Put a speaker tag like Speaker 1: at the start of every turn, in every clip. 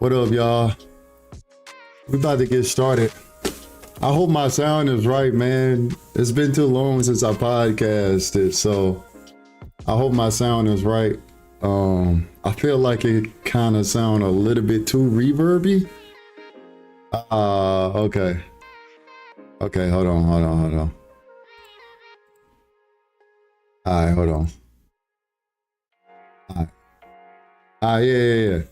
Speaker 1: What up, y'all? We about to get started. I hope my sound is right, man. It's been too long since I podcasted, so I hope my sound is right. I feel like it kind of sound a little bit too reverby. Okay. Okay, hold on. All right, hold on. All right. Yeah.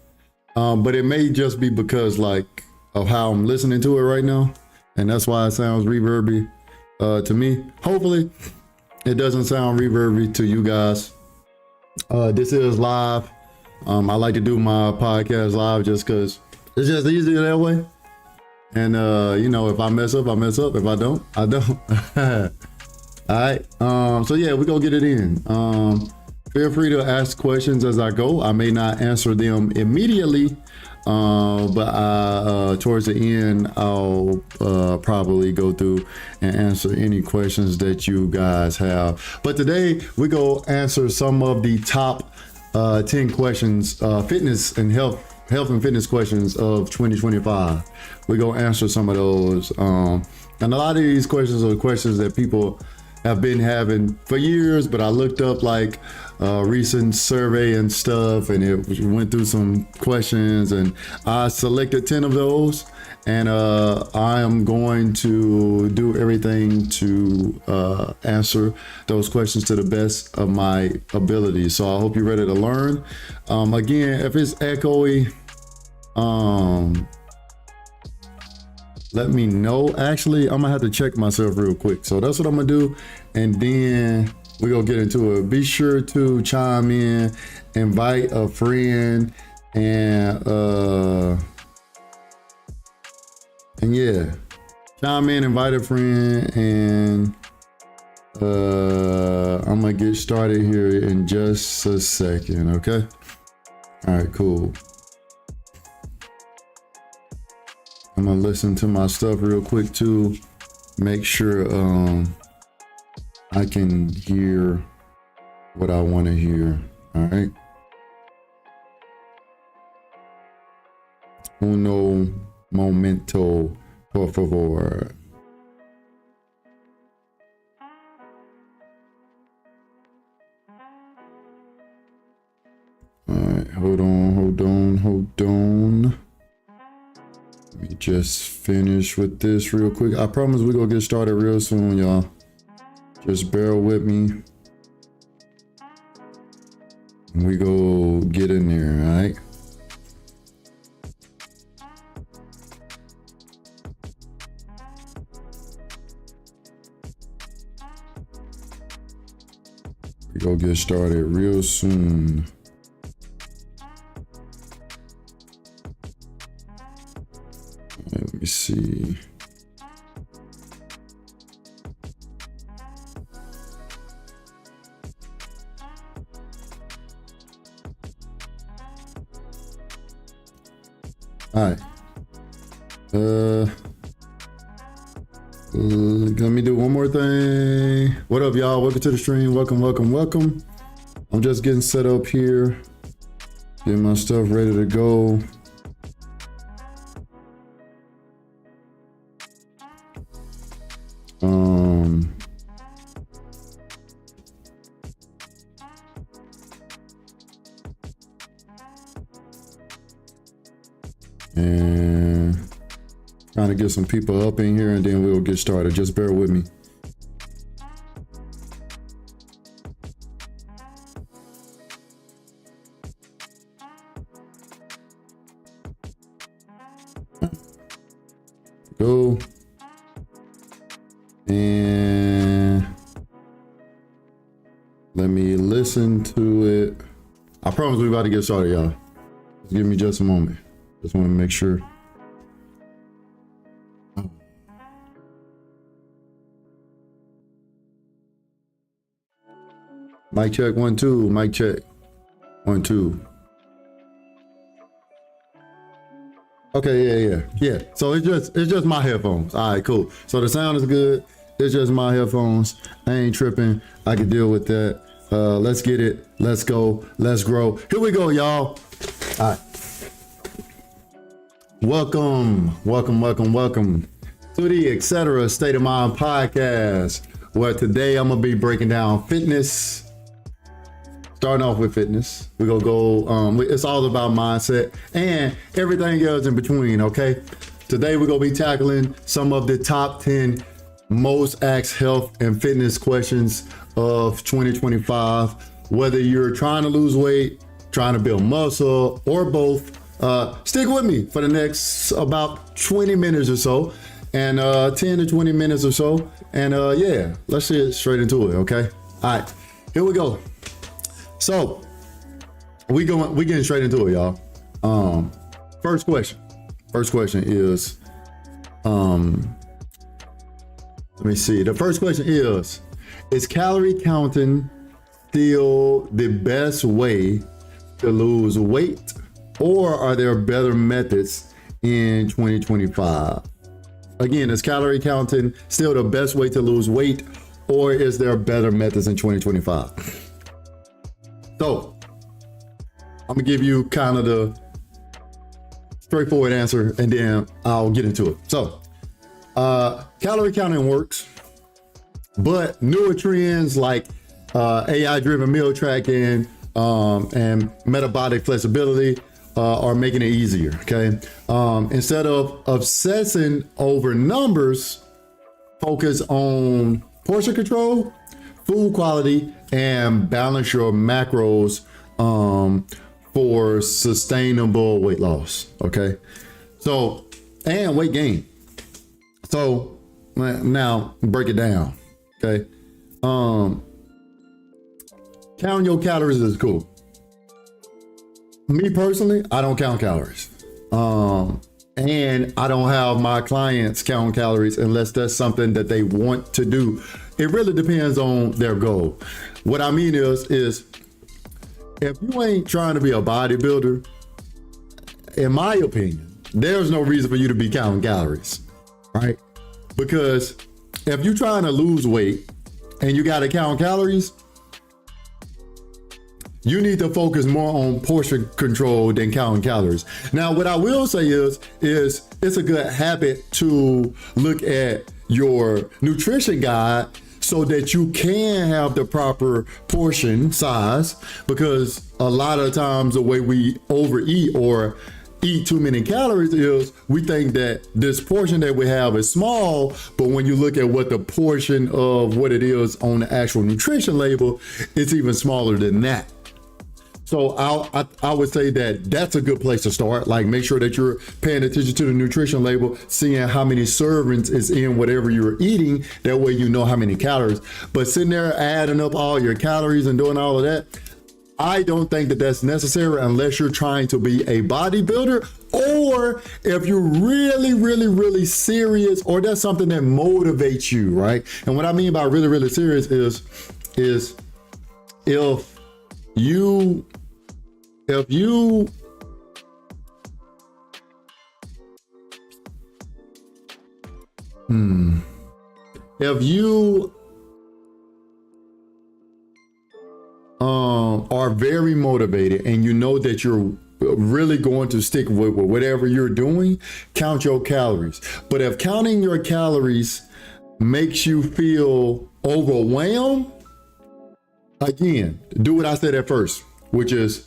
Speaker 1: But it may just be because like of how I'm listening to it right now, and that's why it sounds reverby to me. Hopefully, it doesn't sound reverby to you guys. This is live. I like to do my podcast live just because it's just easier that way. And if I mess up, I mess up. If I don't, I don't. All right. So yeah, we're gonna get it in. Feel free to ask questions as I go. I may not answer them immediately, but towards the end, I'll probably go through and answer any questions that you guys have. But today, we go answer some of the top 10 questions, fitness and health and fitness questions of 2025. We're going to answer some of those. And a lot of these questions are questions that people have been having for years, but I looked up like recent survey and stuff, and it went through some questions, and I selected 10 of those, and I am going to do everything to answer those questions to the best of my ability. So I hope you're ready to learn. Again, if it's echoey, let me know. Actually, I'm gonna have to check myself real quick. So that's what I'm gonna do, and then we're gonna get into it. Be sure to chime in, invite a friend, and yeah, chime in, invite a friend, and I'm gonna get started here in just a second. Okay. All right. Cool. I'm gonna listen to my stuff real quick too. Make sure I can hear what I want to hear. All right. Uno momento, por favor. All right. Hold on. Let me just finish with this real quick. I promise we're gonna get started real soon, y'all. Just bear with me. We go get in there, all right? We go get started real soon. Let me see. All right. Let me do one more thing. What up, y'all? Welcome to the stream. Welcome. I'm just getting set up here. Getting my stuff ready to go. And trying to get some people up in here, and then we'll get started. Just bear with me. Go. And let me listen to it. I promise we're about to get started, y'all. Just give me just a moment. Just want to make sure. Mic check 1 2. Mic check 1 2. Okay, yeah. So it's just my headphones. All right, cool. So the sound is good. It's just my headphones. I ain't tripping. I can deal with that. Let's get it. Let's go. Let's grow. Here we go, y'all. All right. Welcome to the Etcetera State of Mind podcast, where today I'm gonna be breaking down fitness. Starting off with fitness, we're gonna go. It's all about mindset and everything else in between. Okay, today we're gonna be tackling some of the top 10 most asked health and fitness questions of 2025. Whether you're trying to lose weight, trying to build muscle, or both. Stick with me for the next about 20 minutes or so, and 10 to 20 minutes or so, and yeah, let's get straight into it. Okay, all right, here we go. So we getting straight into it, y'all. First question is, let me see. The first question is calorie counting still the best way to lose weight? Or are there better methods in 2025? Again, is calorie counting still the best way to lose weight, or is there better methods in 2025? So, I'm gonna give you kind of the straightforward answer, and then I'll get into it. So, calorie counting works, but newer trends like AI-driven meal tracking and metabolic flexibility are making it easier. Okay, instead of obsessing over numbers, focus on portion control, food quality, and balance your macros for sustainable weight loss. Okay, so and weight gain. So now break it down. Okay, counting your calories is cool. Me personally, I don't count calories. And I don't have my clients count calories unless that's something that they want to do. It really depends on their goal. What I mean is if you ain't trying to be a bodybuilder, in my opinion, there's no reason for you to be counting calories, right? Because if you're trying to lose weight and you got to count calories, you need to focus more on portion control than counting calories. Now, what I will say is it's a good habit to look at your nutrition guide so that you can have the proper portion size, because a lot of times the way we overeat or eat too many calories is we think that this portion that we have is small, but when you look at what the portion of what it is on the actual nutrition label, it's even smaller than that. So I would say that that's a good place to start. Like, make sure that you're paying attention to the nutrition label, seeing how many servings is in whatever you're eating. That way you know how many calories. But sitting there adding up all your calories and doing all of that, I don't think that that's necessary unless you're trying to be a bodybuilder, or if you're really, really, really serious, or that's something that motivates you, right? And what I mean by really, really serious is if you are very motivated and you know that you're really going to stick with whatever you're doing, count your calories. But if counting your calories makes you feel overwhelmed, again, do what I said at first, which is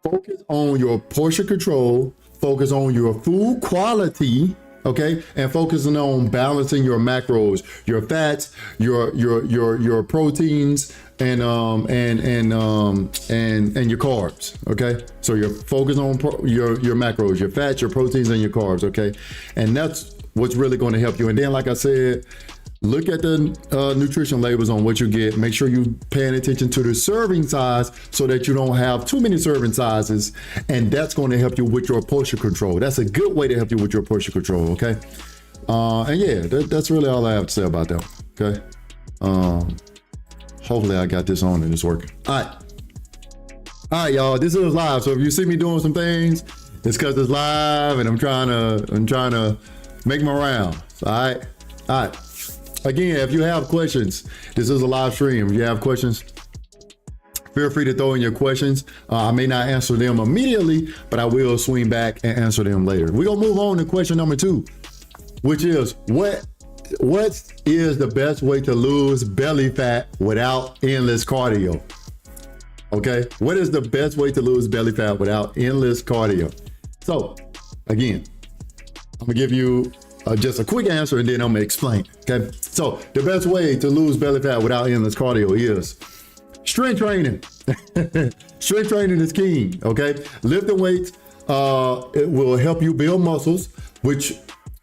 Speaker 1: focus on your portion control, focus on your food quality, okay, and focusing on balancing your macros, your fats, your proteins, and your carbs, okay. So you're focused on your macros, your fats, your proteins, and your carbs, okay, and that's what's really going to help you. And then, like I said, look at the nutrition labels on what you get. Make sure you're paying attention to the serving size so that you don't have too many serving sizes. And that's going to help you with your portion control. That's a good way to help you with your portion control, okay? And yeah, that's really all I have to say about that, okay? Hopefully I got this on and it's working. All right, y'all, this is live. So if you see me doing some things, it's because it's live and I'm trying to make my rounds, all right? Again, if you have questions, this is a live stream. If you have questions, feel free to throw in your questions. I may not answer them immediately, but I will swing back and answer them later. We're gonna move on to question number 2, which is what is the best way to lose belly fat without endless cardio? Okay, what is the best way to lose belly fat without endless cardio? So again, I'm gonna give you just a quick answer and then I'm gonna explain. Okay, so the best way to lose belly fat without endless cardio is strength training. Strength training is king. Okay, lifting weights, it will help you build muscles, which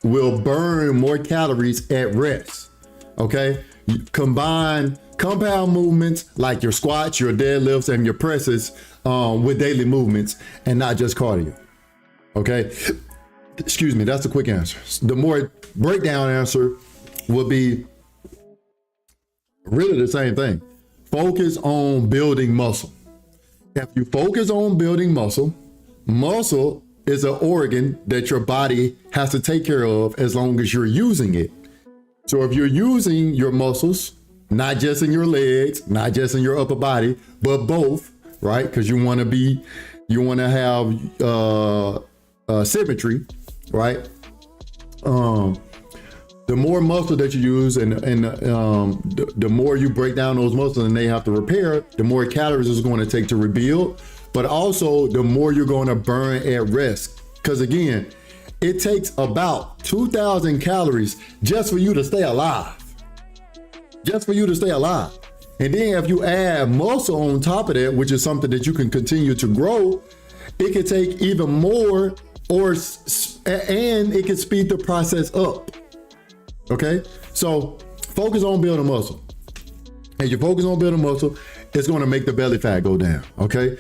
Speaker 1: will burn more calories at rest. Okay, you combine compound movements like your squats, your deadlifts, and your presses with daily movements and not just cardio. Okay, excuse me, that's a quick answer. The more breakdown answer would be really the same thing. Focus on building muscle. If you focus on building muscle, muscle is an organ that your body has to take care of as long as you're using it. So if you're using your muscles, not just in your legs, not just in your upper body, but both, right? Because you want to have symmetry, right? The more muscle that you use and the more you break down those muscles and they have to repair, the more calories it's going to take to rebuild, but also the more you're going to burn at rest. Because again, it takes about 2,000 calories just for you to stay alive. Just for you to stay alive. And then if you add muscle on top of that, which is something that you can continue to grow, it can take even more, and it can speed the process up. Okay, so focus on building muscle. As you focus on building muscle, it's going to make the belly fat go down. Okay,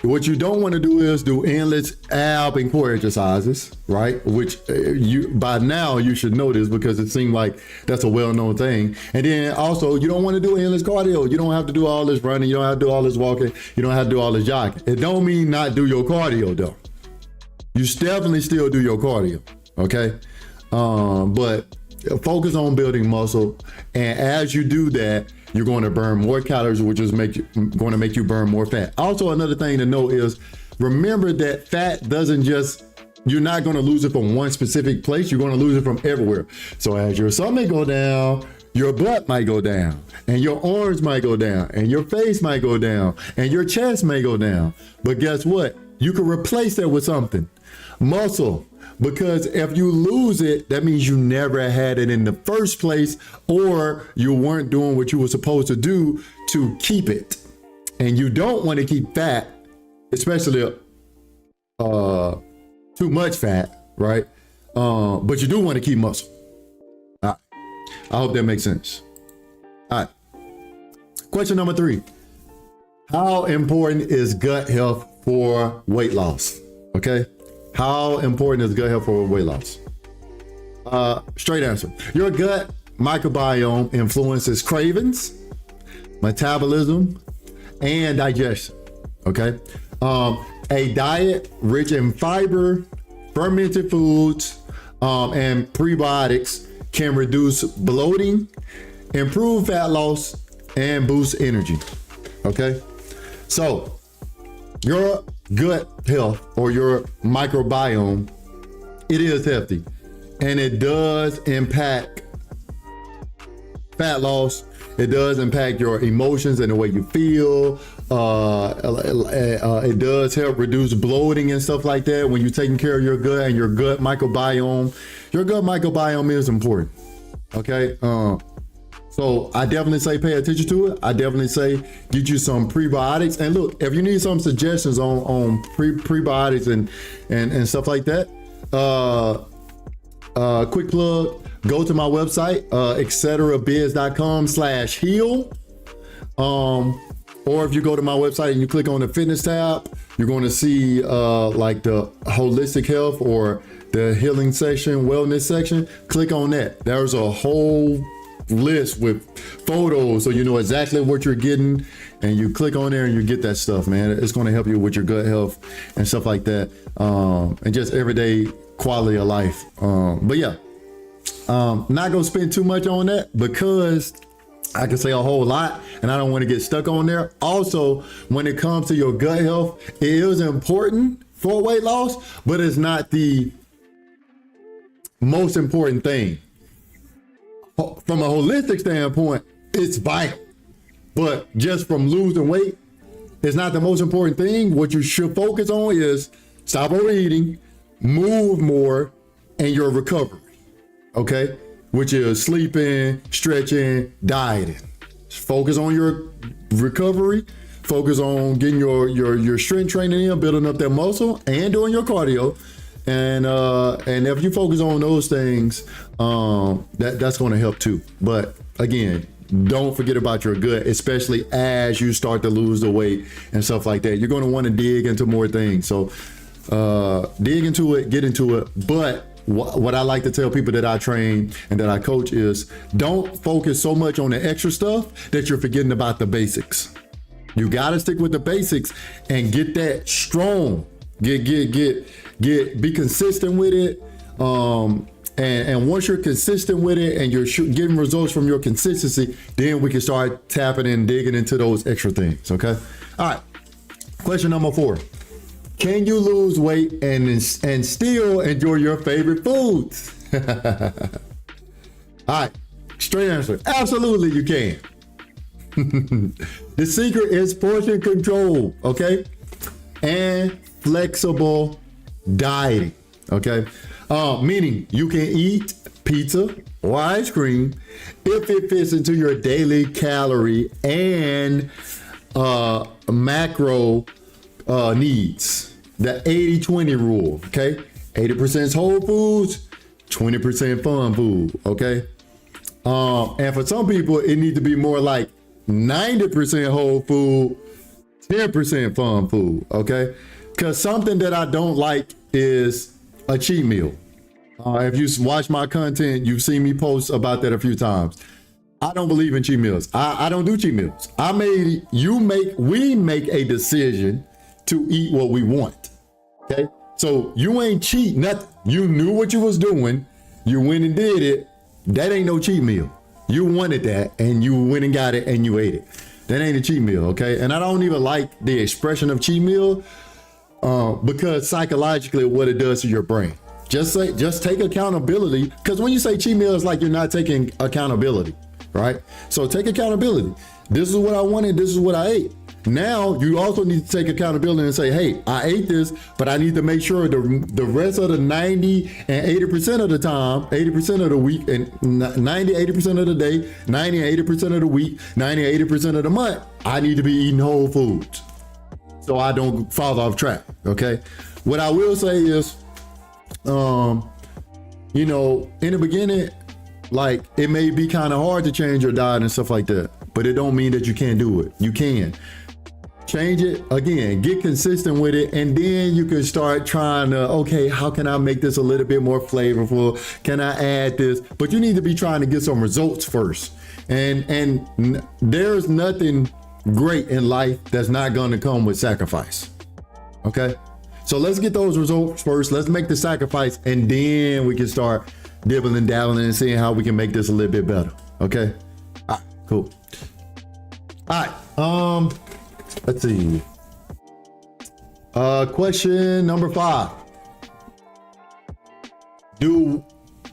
Speaker 1: what you don't want to do is do endless ab and core exercises, right? Which you by now you should know this because it seemed like that's a well-known thing. And then also you don't want to do endless cardio. You don't have to do all this running. You don't have to do all this walking. You don't have to do all this jogging. It don't mean not do your cardio though. You definitely still do your cardio. Okay, but focus on building muscle, and as you do that, you're going to burn more calories, which is going to make you burn more fat. Also, another thing to know is remember that fat doesn't just, you're not going to lose it from one specific place. You're going to lose it from everywhere. So as your stomach go down, your butt might go down, and your arms might go down, and your face might go down, and your chest may go down. But guess what? You can replace that with something. Muscle. Because if you lose it, that means you never had it in the first place, or you weren't doing what you were supposed to do to keep it. And you don't want to keep fat, especially too much fat, right? But you do want to keep muscle. All right. I hope that makes sense. All right. Question number 3. How important is gut health for weight loss? Okay. How important is gut health for weight loss? Straight answer. Your gut microbiome influences cravings, metabolism, and digestion. Okay. A diet rich in fiber, fermented foods, and prebiotics can reduce bloating, improve fat loss, and boost energy. Okay. So your gut health or your microbiome, it is healthy, and it does impact fat loss. It does impact your emotions and the way you feel. It does help reduce bloating and stuff like that when you're taking care of your gut and your gut microbiome. Your gut microbiome is important. Okay. So I definitely say pay attention to it. I definitely say get you some prebiotics. And look, if you need some suggestions on prebiotics and stuff like that, quick plug, go to my website, etceterabiz.com/heal. Or if you go to my website and you click on the fitness tab, you're going to see like the holistic health or the healing section, wellness section. Click on that. There's a whole list with photos so you know exactly what you're getting, and you click on there and you get that stuff, man. It's going to help you with your gut health and stuff like that, and just everyday quality of life. But yeah, not gonna spend too much on that because I can say a whole lot, and I don't want to get stuck on there. Also, when it comes to your gut health, it is important for weight loss, but it's not the most important thing. From a holistic standpoint, it's vital, but just from losing weight, it's not the most important thing. What you should focus on is stop overeating, move more, and your recovery, okay? Which is sleeping, stretching, dieting. Focus on your recovery, focus on getting your strength training in, building up that muscle, and doing your cardio. And if you focus on those things, that's going to help too. But again, don't forget about your gut, especially as you start to lose the weight and stuff like that. You're going to want to dig into more things. So dig into it, get into it. But what I like to tell people that I train and that I coach is don't focus so much on the extra stuff that you're forgetting about the basics. You got to stick with the basics and get that strong. Be consistent with it. And once you're consistent with it and you're getting results from your consistency, then we can start tapping and digging into those extra things. Okay. All right. Question number 4. Can you lose weight and still enjoy your favorite foods? All right. Straight answer. Absolutely, you can. The secret is portion control. Okay. And flexible dieting. Okay. Meaning you can eat pizza or ice cream if it fits into your daily calorie and macro needs. The 80-20 rule. Okay. 80% is whole foods, 20% fun food. Okay. And for some people, it needs to be more like 90% whole food, 10% fun food. Okay. Because something that I don't like is a cheat meal. If you watch my content, you've seen me post about that a few times. I don't believe in cheat meals. I don't do cheat meals. We make a decision to eat what we want. Okay. So you ain't cheat nothing. You knew what you was doing. You went and did it. That ain't no cheat meal. You wanted that and you went and got it and you ate it. That ain't a cheat meal. Okay. And I don't even like the expression of cheat meal because psychologically what it does to your brain. Just take accountability. Because when you say cheat meal, it's like you're not taking accountability, right? So take accountability. This is what I wanted. This is what I ate. Now you also need to take accountability and say, hey, I ate this, but I need to make sure the rest of the 90 and 80% of the time, 80% of the week, and 90, 80% of the day, 90 and 80% of the week, 90 and 80% of the month, I need to be eating whole foods so I don't fall off track. Okay. What I will say is, in the beginning, like it may be kind of hard to change your diet and stuff like that, but it don't mean that you can't do it. You can change it again, get consistent with it, and then you can start trying to, okay, how can I make this a little bit more flavorful? Can I add this? But you need to be trying to get some results first. And there's nothing great in life that's not going to come with sacrifice. Okay. So let's get those results first. Let's make the sacrifice, and then we can start dibbling and dabbling and seeing how we can make this a little bit better. Okay. All right, cool. All right. Let's see. Question number 5. Do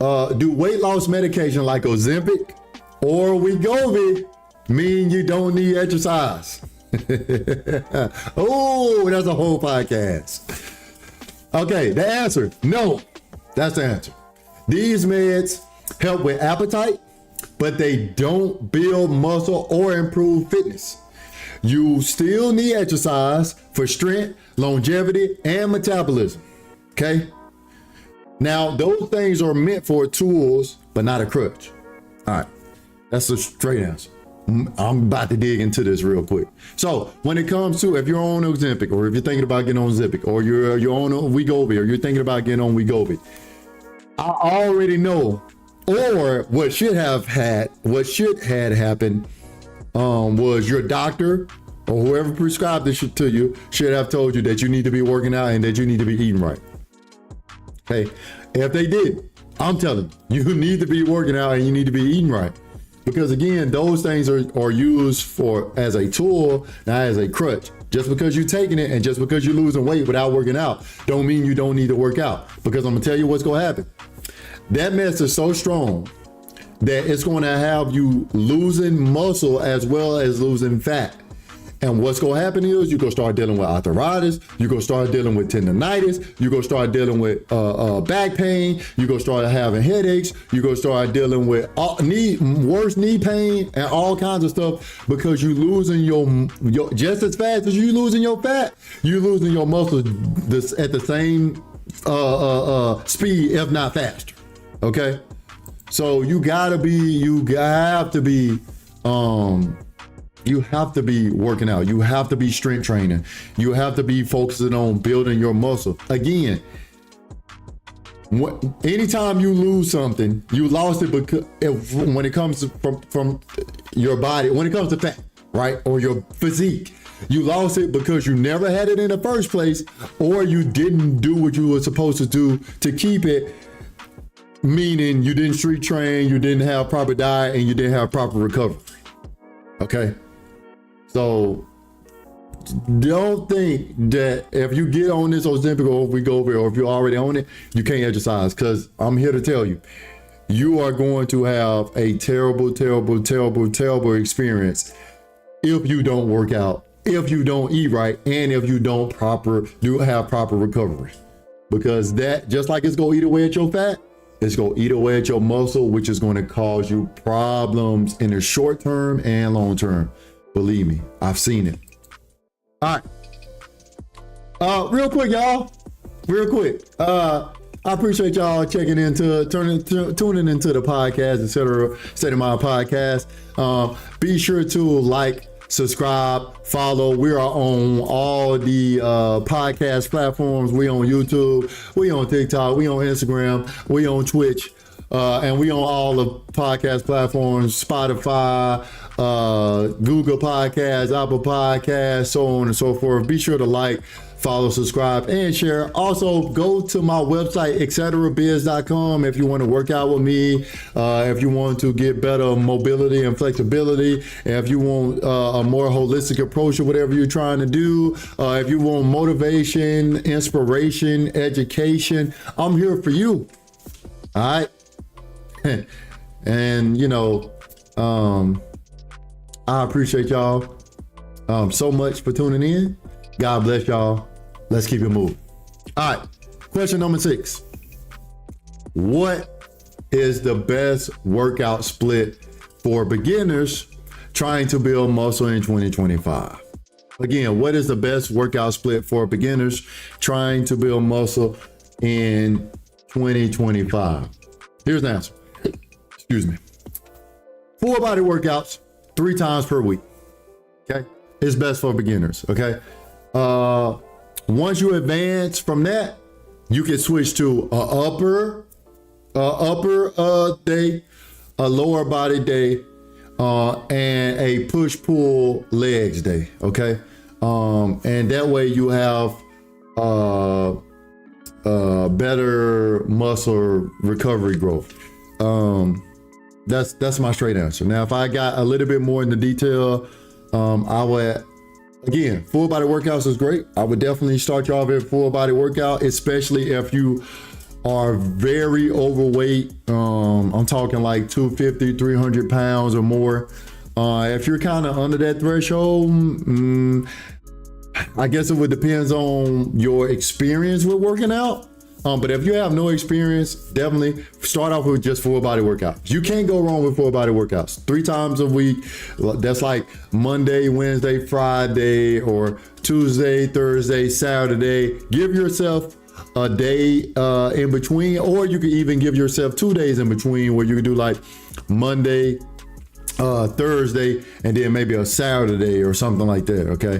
Speaker 1: weight loss medication like Ozempic or Wegovy mean you don't need exercise? Oh, that's a whole podcast. Okay, the answer, no. That's the answer. These meds help with appetite, but they don't build muscle or improve fitness. You still need exercise for strength, longevity, and metabolism. Okay? Now, those things are meant for tools, but not a crutch. All right, that's a straight answer. I'm about to dig into this real quick. So when it comes to, if you're on Ozempic, or if you're thinking about getting on Ozempic, or you're on Wegovy, or you're thinking about getting on Wegovy, I already know, or what should have happened was your doctor or whoever prescribed this to you should have told you that you need to be working out and that you need to be eating right. Okay, if they did, I'm telling you, you need to be working out and you need to be eating right. Because again, those things are used for as a tool, not as a crutch. Just because you're taking it and just because you're losing weight without working out, don't mean you don't need to work out. Because I'm gonna tell you what's gonna happen. That mess is so strong that it's gonna have you losing muscle as well as losing fat. And what's gonna happen is you're gonna start dealing with arthritis, you're gonna start dealing with tendonitis, you're gonna start dealing with back pain, you're gonna start having headaches, you're gonna start dealing with worse knee pain and all kinds of stuff because you're losing your just as fast as you're losing your fat, you're losing your muscle at the same speed, if not faster. Okay? So you have to be working out. You have to be strength training. You have to be focusing on building your muscle. Again, anytime you lose something, you lost it because when it comes from your body, when it comes to fat, right? Or your physique, you lost it because you never had it in the first place, or you didn't do what you were supposed to do to keep it, meaning you didn't street train, you didn't have proper diet, and you didn't have proper recovery. Okay? So don't think that if you get on this Ozempic or if we go over it or if you're already on it, you can't exercise, because I'm here to tell you, you are going to have a terrible, terrible, terrible, terrible experience if you don't work out, if you don't eat right, and if you don't have proper recovery. Because that, just like it's going to eat away at your fat, it's going to eat away at your muscle, which is going to cause you problems in the short term and long term. Believe me, I've seen it. All right. Real quick, y'all. Real quick. I appreciate y'all tuning into the podcast, Etcetera podcast. Be sure to like, subscribe, follow. We are on all the podcast platforms. We on YouTube, we on TikTok, we on Instagram, we on Twitch, and we on all the podcast platforms, Spotify, Google Podcasts, Apple Podcasts, so on and so forth. Be sure to like, follow, subscribe, and share. Also, go to my website, etceterabiz.com, if you want to work out with me, if you want to get better mobility and flexibility, if you want a more holistic approach to whatever you're trying to do, if you want motivation, inspiration, education, I'm here for you. All right. And, I appreciate y'all so much for tuning in. God bless y'all. Let's keep it moving. All right. Question number 6. What is the best workout split for beginners trying to build muscle in 2025? Again, what is the best workout split for beginners trying to build muscle in 2025? Here's the answer. Excuse me. 4 body workouts 3 times per week. Okay. It's best for beginners. Okay. Once you advance from that, you can switch to a upper day, a lower body day, and a push-pull legs day. Okay. And that way you have better muscle recovery growth. That's my straight answer. Now, if I got a little bit more into detail, I would, again, full body workouts is great. I would definitely start you off at full body workout, especially if you are very overweight. I'm talking like 250, 300 pounds or more. If you're kind of under that threshold, I guess it would depend on your experience with working out. But if you have no experience, definitely start off with just full body workouts. You can't go wrong with full body workouts. 3 times a week. That's like Monday, Wednesday, Friday, or Tuesday, Thursday, Saturday. Give yourself a day in between, or you could even give yourself 2 days in between where you could do like Monday, Thursday, and then maybe a Saturday or something like that. Okay.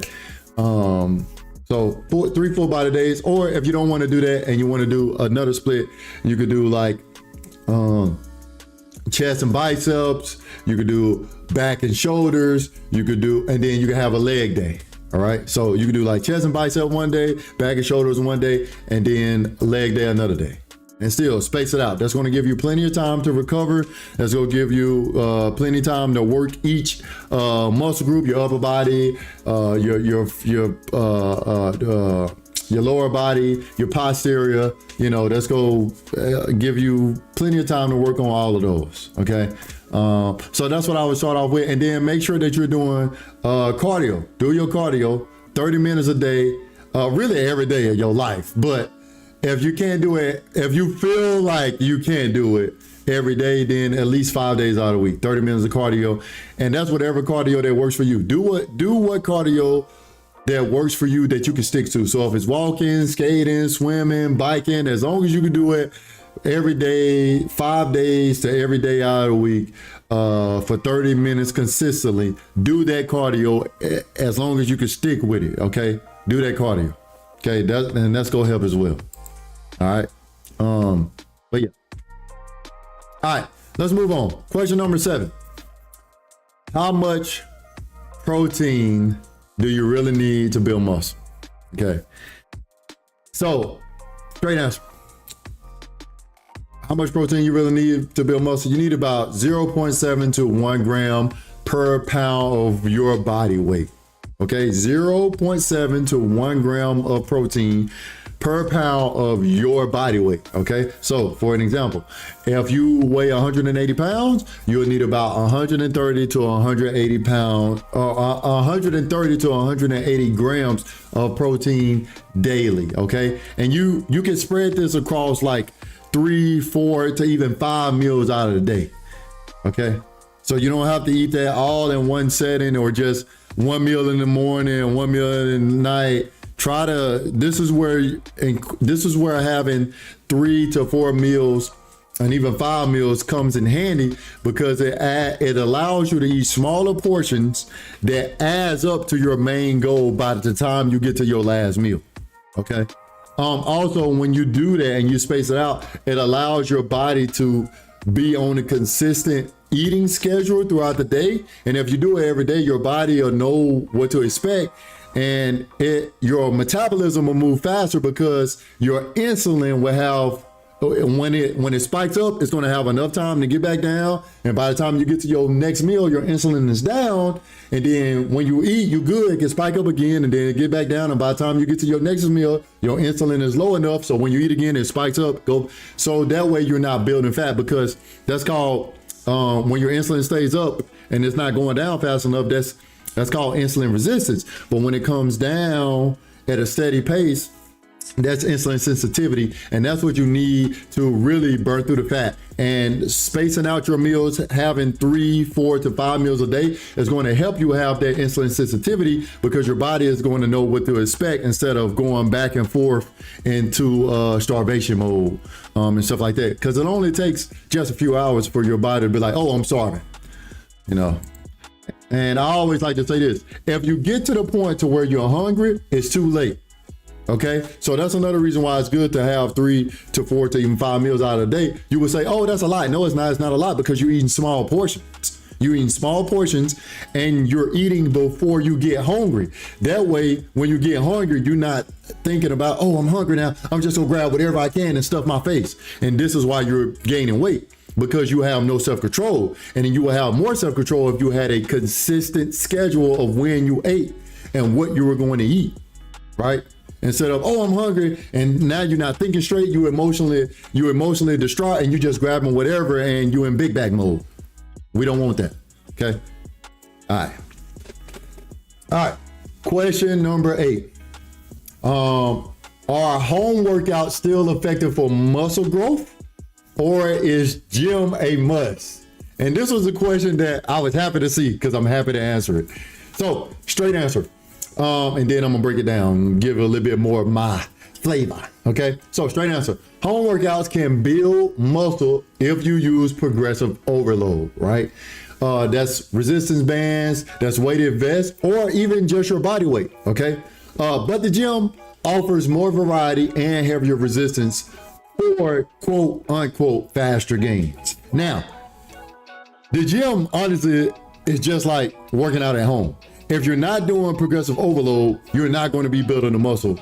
Speaker 1: So 3 full body days, or if you don't want to do that and you want to do another split, you could do like chest and biceps, you could do back and shoulders, you could do, and then you can have a leg day. All right. So you can do like chest and bicep one day, back and shoulders one day, and then leg day another day. and still space it out. That's going to give you plenty of time to recover. That's going to give you plenty of time to work each muscle group, your upper body, your lower body, your posterior. That's going to give you plenty of time to work on all of those. Okay. So that's what I would start off with. And then make sure that you're doing cardio. Do your cardio 30 minutes a day, really every day of your life. But if you can't do it, if you feel like you can't do it every day, then at least 5 days out of the week, 30 minutes of cardio. And that's whatever cardio that works for you. Do what cardio that works for you that you can stick to. So if it's walking, skating, swimming, biking, as long as you can do it every day, 5 days to every day out of the week, for 30 minutes consistently, do that cardio as long as you can stick with it. Okay. Do that cardio. Okay. That's going to help as well. All right. But yeah. All right, let's move on. Question number 7. How much protein do you really need to build muscle? Okay. So, straight answer. How much protein you really need to build muscle? You need about 0.7 to 1 gram per pound of your body weight. Okay, 0.7 to 1 gram of protein per pound of your body weight. Okay, so for an example, if you weigh 180 pounds, you'll need about 130 to 180 pounds, 130 to 180 grams of protein daily. Okay, and you can spread this across like 3, 4 to even 5 meals out of the day. Okay, so you don't have to eat that all in one setting or just one meal in the morning and one meal in the night. This is where having 3 to 4 meals and even 5 meals comes in handy, because it allows you to eat smaller portions that adds up to your main goal by the time you get to your last meal. Okay. Also, when you do that and you space it out, it allows your body to be on a consistent eating schedule throughout the day. And if you do it every day, your body will know what to expect, and your metabolism will move faster, because your insulin will have, when it spikes up, it's going to have enough time to get back down. And by the time you get to your next meal, your insulin is down. And then when you eat, you good, it can spike up again and then get back down. And by the time you get to your next meal, your insulin is low enough. So when you eat again, it spikes up. So that way you're not building fat, because that's called, when your insulin stays up and it's not going down fast enough, that's called insulin resistance. But when it comes down at a steady pace, that's insulin sensitivity. And that's what you need to really burn through the fat. And spacing out your meals, having 3, 4 to 5 meals a day is going to help you have that insulin sensitivity, because your body is going to know what to expect instead of going back and forth into starvation mode and stuff like that. Because it only takes just a few hours for your body to be like, oh, I'm starving, And I always like to say this: if you get to the point to where you're hungry, it's too late. Okay, so that's another reason why it's good to have 3 to 4 to even 5 meals out of the day. You would say, oh, that's a lot. No, it's not. It's not a lot, because you're eating small portions. You're eating small portions, and you're eating before you get hungry. That way, when you get hungry, you're not thinking about, oh, I'm hungry now, I'm just gonna grab whatever I can and stuff my face. And this is why you're gaining weight, because you have no self-control. And then you will have more self-control if you had a consistent schedule of when you ate and what you were going to eat, right? Instead of, oh, I'm hungry, and now you're not thinking straight, you're emotionally distraught, and you just grabbing whatever, and you're in big bag mode. We don't want that. Okay. All right. Question number 8. Are home workouts still effective for muscle growth, or is gym a must? And this was a question that I was happy to see, because I'm happy to answer it. So, straight answer. And then I'm gonna break it down and give it a little bit more of my flavor. Okay, so straight answer: home workouts can build muscle if you use progressive overload, right? That's resistance bands, that's weighted vests, or even just your body weight. Okay, but the gym offers more variety and heavier resistance for quote unquote faster gains. Now, the gym honestly is just like working out at home. If you're not doing progressive overload, you're not going to be building the muscle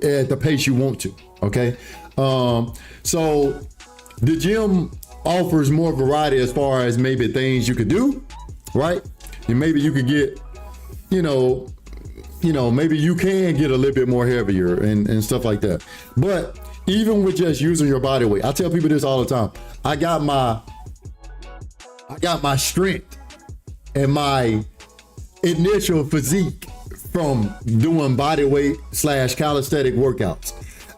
Speaker 1: at the pace you want to. Okay. So the gym offers more variety as far as maybe things you could do, right? And maybe you could get, maybe you can get a little bit more heavier and stuff like that. But even with just using your body weight, I tell people this all the time. I got my strength and my initial physique from doing body weight / calisthenic workouts.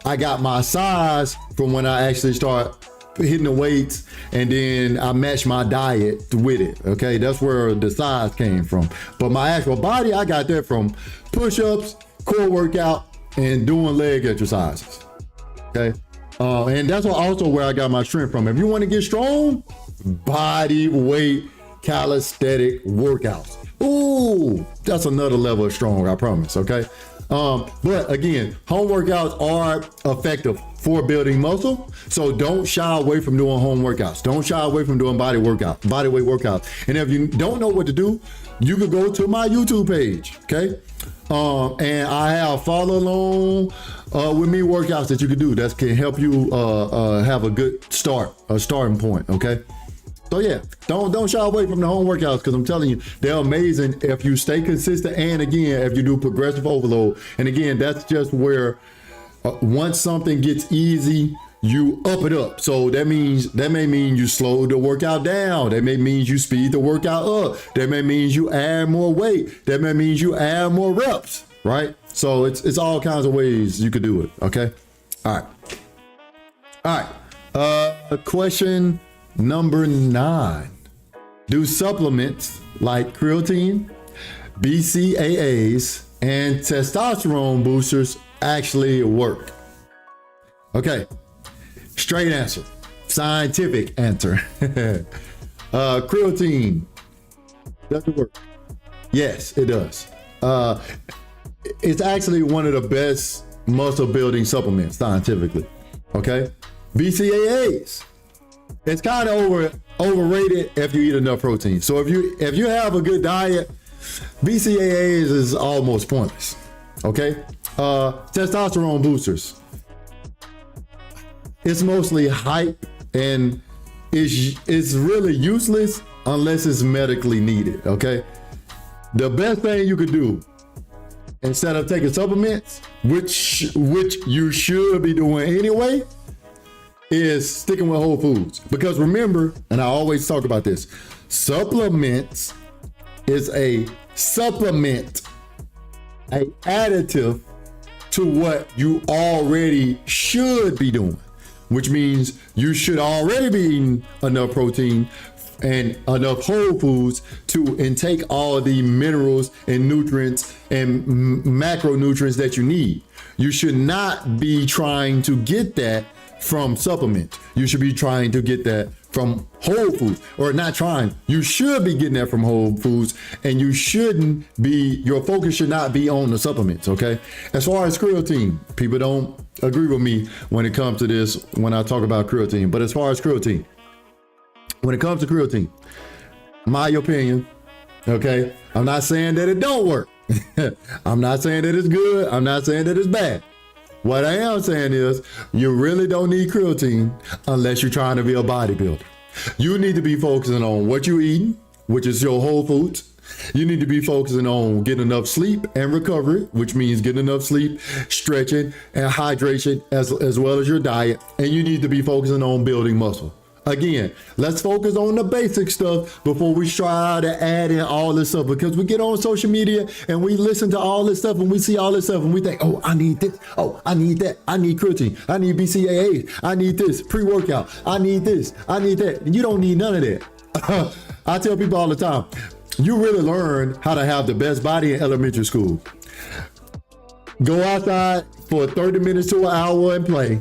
Speaker 1: I got my size from when I actually start hitting the weights, and then I match my diet with it. Okay, that's where the size came from. But my actual body, I got that from push-ups, core workout, and doing leg exercises. Okay, and that's also where I got my strength from. If you want to get strong, body weight calisthenic workouts. Ooh, that's another level of strong, I promise. Okay. But again, home workouts are effective for building muscle. So don't shy away from doing home workouts. Don't shy away from doing body weight workouts. And if you don't know what to do, you could go to my YouTube page. Okay. And I have follow along with me workouts that you can do that can help you have a good starting point. Okay. So yeah, don't shy away from the home workouts, because I'm telling you, they're amazing if you stay consistent, and again, if you do progressive overload. And again, that's just where once something gets easy, you up it up. So that may mean you slow the workout down. That may mean you speed the workout up. That may mean you add more weight. That may mean you add more reps, right? So it's all kinds of ways you could do it. Okay. All right. Question number 9. Do supplements like creatine, BCAAs, and testosterone boosters actually work? Okay, straight answer, scientific answer. Creatine, does it work? Yes, it does. It's actually one of the best muscle building supplements scientifically. Okay, BCAAs, it's kind of overrated if you eat enough protein. So if you have a good diet, BCAAs is almost pointless. Okay, testosterone boosters, it's mostly hype, and it's really useless unless it's medically needed. Okay, the best thing you could do instead of taking supplements, which you should be doing anyway, is sticking with whole foods. Because remember, and I always talk about this, supplements is a supplement, a additive to what you already should be doing, which means you should already be eating enough protein and enough whole foods to intake all the minerals and nutrients and macronutrients that you need. You should not be trying to get that from supplements. You should be trying to get that from whole foods, or not trying. You should be getting that from whole foods, and you shouldn't be, your focus should not be on the supplements. Okay. As far as creatine, people don't agree with me when it comes to this, when I talk about creatine, but as far as creatine, when it comes to creatine, my opinion, okay, I'm not saying that it don't work. I'm not saying that it's good. I'm not saying that it's bad. What I am saying is you really don't need creatine unless you're trying to be a bodybuilder. You need to be focusing on what you're eating, which is your whole foods. You need to be focusing on getting enough sleep and recovery, which means getting enough sleep, stretching, and hydration, as well as your diet. And you need to be focusing on building muscle. Again, let's focus on the basic stuff before we try to add in all this stuff, because we get on social media and we listen to all this stuff and we see all this stuff and we think, oh, I need this. Oh, I need that. I need creatine. I need BCAA. I need this pre-workout. I need this. I need that. And you don't need none of that. I tell people all the time, you really learn how to have the best body in elementary school. Go outside for 30 minutes to an hour and play.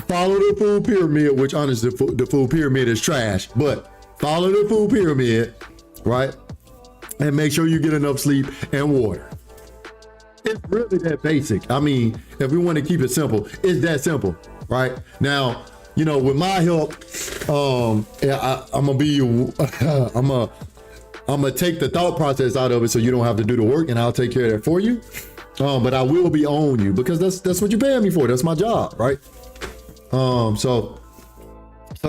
Speaker 1: Follow the food pyramid, which honestly the food pyramid is trash, but follow the food pyramid, right? And make sure you get enough sleep and water. It's really that basic. I mean, if we want to keep it simple, it's that simple, right? Now, you know, with my help, I'm gonna take the thought process out of it so you don't have to do the work, and I'll take care of that for you. But I will be on you because that's what you're paying me for. That's my job, right? So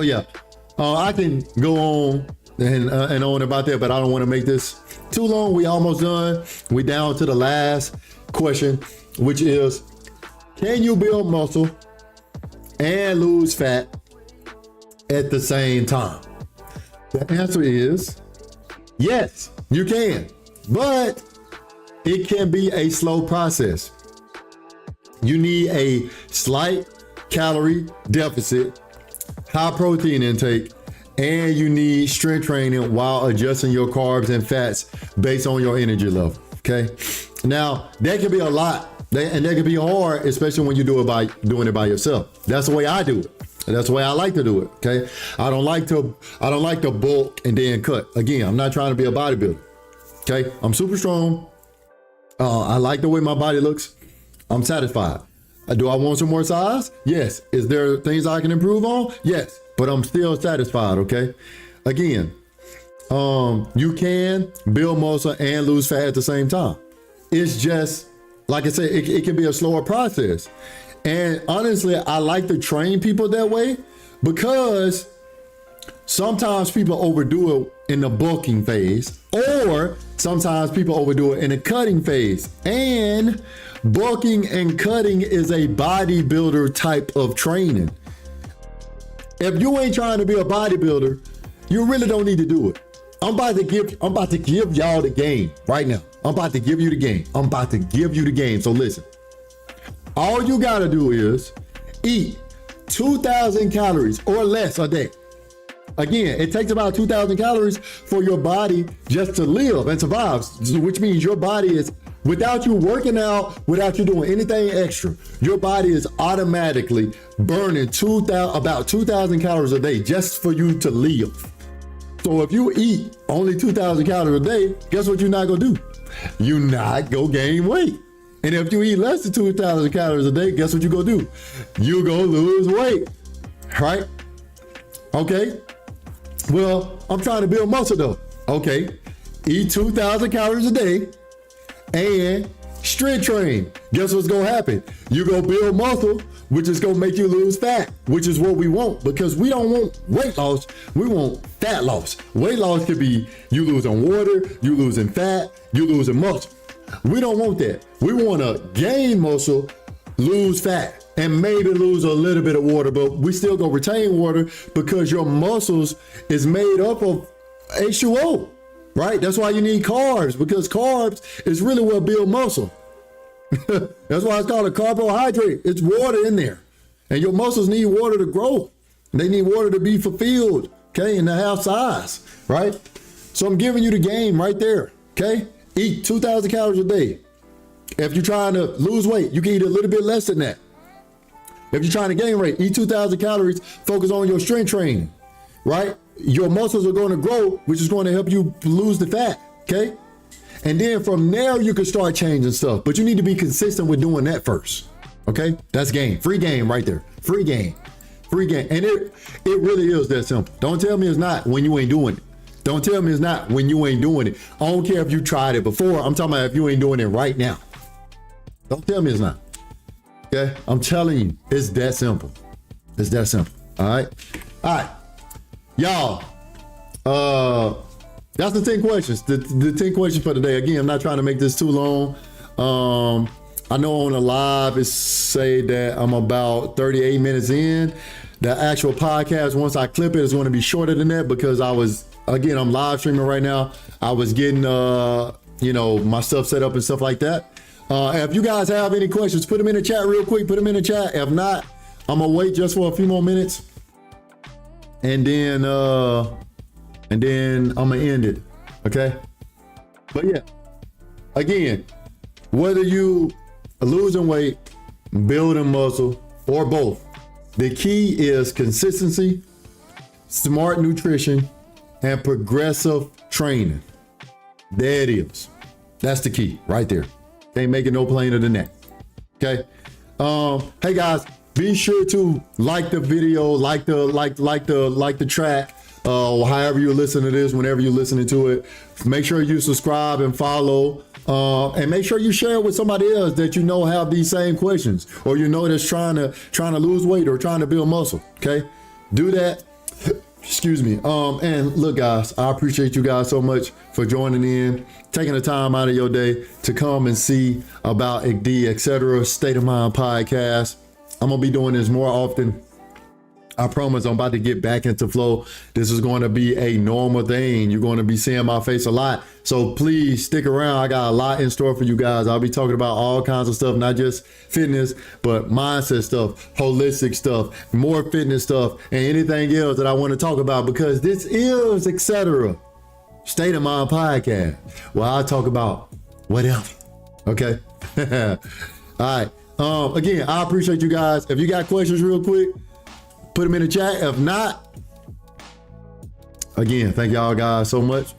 Speaker 1: yeah, I can go on and on about that, but I don't want to make this too long. We almost done. We down to the last question, which is, can you build muscle and lose fat at the same time? The answer is yes, you can, but it can be a slow process. You need a slight calorie deficit, high protein intake, and you need strength training while adjusting your carbs and fats based on your energy level. Okay. Now that can be a lot, and that can be hard, especially when you do it by doing it by yourself. That's the way I do it. That's the way I like to do it. Okay. I don't like to bulk and then cut. Again, I'm not trying to be a bodybuilder. Okay. I'm super strong. I like the way my body looks. I'm satisfied. Do I want some more size? Yes. Is there things I can improve on? Yes. But I'm still satisfied. Okay. Again, you can build muscle and lose fat at the same time. It's just, like I said, it can be a slower process. And honestly, I like to train people that way because sometimes people overdo it in the bulking phase, or sometimes people overdo it in the cutting phase. And bulking and cutting is a bodybuilder type of training. If you ain't trying to be a bodybuilder, you really don't need to do it. I'm about to give y'all the game right now. I'm about to give you the game. So listen, all you gotta do is eat 2,000 calories or less a day. Again, it takes about 2,000 calories for your body just to live and survive, which means your body is, without you working out, without you doing anything extra, your body is automatically burning about 2,000 calories a day just for you to live. So if you eat only 2,000 calories a day, guess what you're not gonna do? You're not gonna gain weight. And if you eat less than 2,000 calories a day, guess what you gonna do? You gonna lose weight, right? Okay. Well, I'm trying to build muscle though. Okay. Eat 2,000 calories a day and strength train. Guess what's gonna happen? You're gonna build muscle, which is gonna make you lose fat, which is what we want, because we don't want weight loss, we want fat loss. Weight loss could be you losing water, you losing fat, you losing muscle. We don't want that. We wanna gain muscle, lose fat, and maybe lose a little bit of water, but we still gonna retain water because your muscles is made up of H2O. Right? That's why you need carbs, because carbs is really what build muscle. That's why it's called a carbohydrate. It's water in there. And your muscles need water to grow. They need water to be fulfilled, okay, and to have size, right? So I'm giving you the game right there, okay? Eat 2,000 calories a day. If you're trying to lose weight, you can eat a little bit less than that. If you're trying to gain weight, eat 2,000 calories, focus on your strength training, right? Your muscles are going to grow, which is going to help you lose the fat, okay? And then from there, you can start changing stuff. But you need to be consistent with doing that first, okay? That's game. Free game right there. Free game. Free game. And it really is that simple. Don't tell me it's not when you ain't doing it. Don't tell me it's not when you ain't doing it. I don't care if you tried it before. I'm talking about if you ain't doing it right now. Don't tell me it's not, okay? I'm telling you, it's that simple. It's that simple, all right? All right. Y'all, that's the 10 questions. The 10 questions for today. Again, I'm not trying to make this too long. I know on the live it say that I'm about 38 minutes in. The actual podcast, once I clip it, is going to be shorter than that because I'm live streaming right now. I was getting, my stuff set up and stuff like that. If you guys have any questions, put them in the chat real quick. Put them in the chat. If not, I'm gonna wait just for a few more minutes. And then I'm gonna end it, okay? But yeah, again, whether you are losing weight, building muscle, or both, the key is consistency, smart nutrition, and progressive training. There it is. That's the key right there. Can't make it no plainer than that, okay? Hey guys, be sure to like the video, like the track, however you listen to this, whenever you're listening to it, make sure you subscribe and follow. And make sure you share it with somebody else that you know have these same questions, or you know that's trying to lose weight or trying to build muscle. Okay, do that. Excuse me. And look, guys, I appreciate you guys so much for joining in, taking the time out of your day to come and see about the Etcetera State of Mind podcast. I'm gonna be doing this more often. I promise I'm about to get back into flow. This is going to be a normal thing. You're going to be seeing my face a lot. So please stick around. I got a lot in store for you guys. I'll be talking about all kinds of stuff, not just fitness, but mindset stuff, holistic stuff, more fitness stuff, and anything else that I want to talk about, because this is Etcetera State of Mind podcast, where I talk about whatever. Okay. All right. Again, I appreciate you guys. If you got questions real quick, put them in the chat. If not, again, thank y'all guys so much.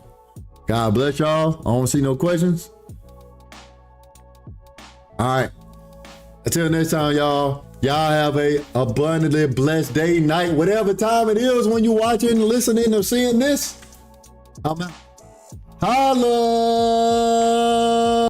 Speaker 1: God bless y'all. I don't see no questions. All right. Until next time, y'all have a abundantly blessed day, night, whatever time it is when you're watching, listening, or seeing this. I'm out. Holla.